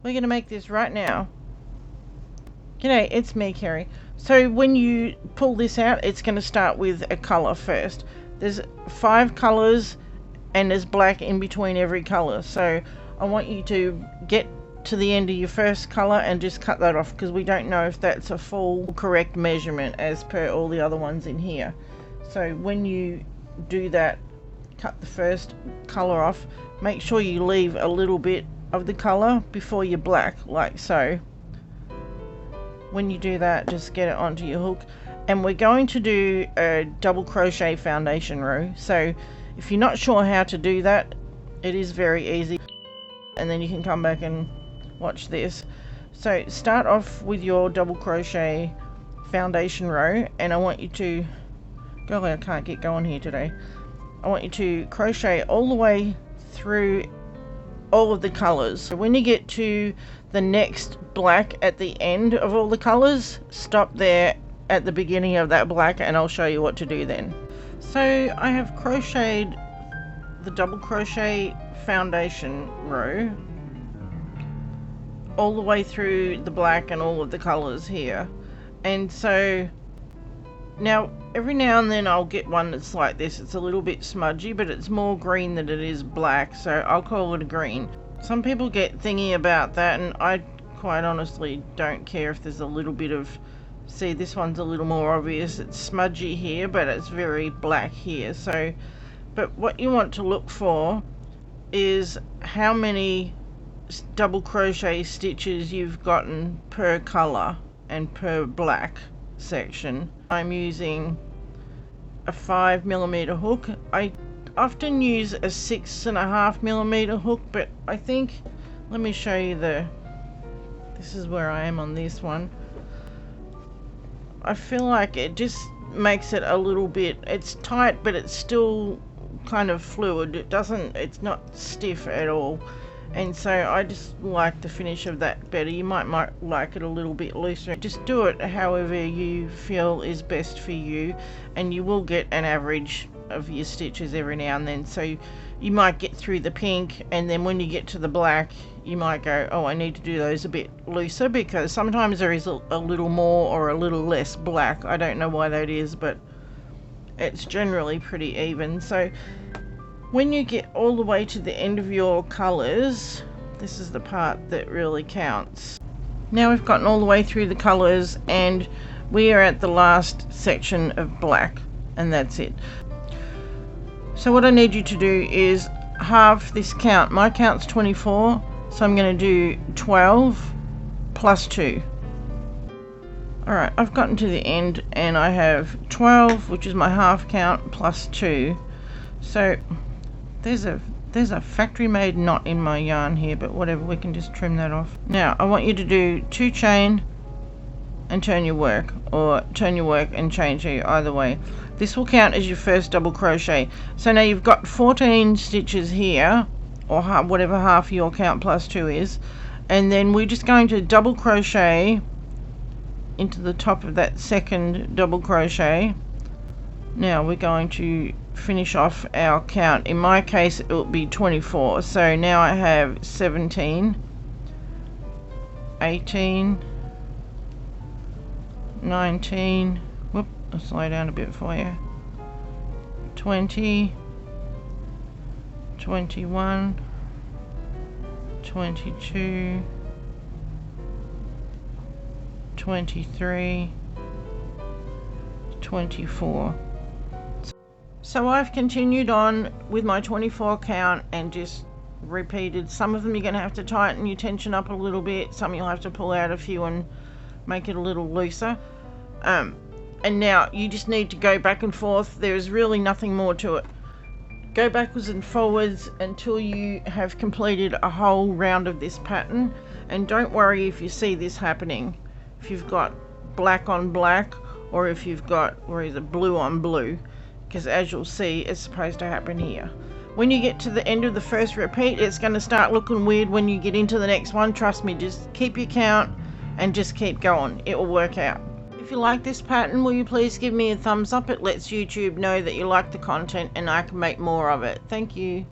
We're going to make this right now. G'day, it's me, Kerry. So when you pull this out, it's going to start with a colour first. There's 5 colours and there's black in between every colour. So I want you to get to the end of your first colour and just cut that off, because we don't know if that's a full correct measurement as per all the other ones in here. So when you do that, cut the first colour off, make sure you leave a little bit of the colour before your black, like so. When you do that, just get it onto your hook, and we're going to do a double crochet foundation row. So if you're not sure how to do that, it is very easy, and then you can come back and watch this. So start off with your double crochet foundation row, and I want you to go, I can't get going here today. I want you to crochet all the way through all of the colors. So when you get to the next black at the end of all the colors, stop there at the beginning of that black, and I'll show you what to do then. So I have crocheted the double crochet foundation row all the way through the black and all of the colors here, and so now every now and then I'll get one that's like this. It's a little bit smudgy, but it's more green than it is black, so I'll call it a green. Some people get thingy about that, and I quite honestly don't care if there's a little bit of, see, this one's a little more obvious. It's smudgy here, but it's very black here. So, but what you want to look for is how many double crochet stitches you've gotten per color and per black section. I'm using a 5mm hook. I often use a 6.5mm hook, but I think, let me show you this is where I am on this one. I feel like it just makes it a little bit, it's tight, but it's still kind of fluid. It's not stiff at all, and so I just like the finish of that better. You might like it a little bit looser. Just do it however you feel is best for you, and you will get an average of your stitches every now and then. So you might get through the pink, and then when you get to the black, you might go, oh, I need to do those a bit looser, because sometimes there is a little more or a little less black. I don't know why that is, but it's generally pretty even. So when you get all the way to the end of your colors, this is the part that really counts. Now we've gotten all the way through the colors, and we are at the last section of black, and that's it. So what I need you to do is halve this count. My count's 24, so I'm going to do 12 plus 2. Alright, I've gotten to the end, and I have 12, which is my half count, plus 2. So there's a factory made knot in my yarn here, but whatever, we can just trim that off. Now I want you to do 2 chain and turn your work, or turn your work and chain 2, either way. This will count as your first double crochet. So now you've got 14 stitches here, or whatever half your count plus 2 is, and then we're just going to double crochet into the top of that second double crochet. Now we're going to finish off our count. In my case it will be 24. So now I have 17, 18, 19, whoop, I'll slow down a bit for you, 20, 21, 22, 23, 24. So I've continued on with my 24 count and just repeated. Some of them you're going to have to tighten your tension up a little bit, some you'll have to pull out a few and make it a little looser. And now you just need to go back and forth. There's really nothing more to it. Go backwards and forwards until you have completed a whole round of this pattern, and don't worry if you see this happening. If you've got black on black, or if you've got, or is it blue on blue, because as you'll see, it's supposed to happen here. When you get to the end of the first repeat, it's going to start looking weird when you get into the next one. Trust me, just keep your count and just keep going. It will work out. If you like this pattern, will you please give me a thumbs up? It lets YouTube know that you like the content and I can make more of it. Thank you.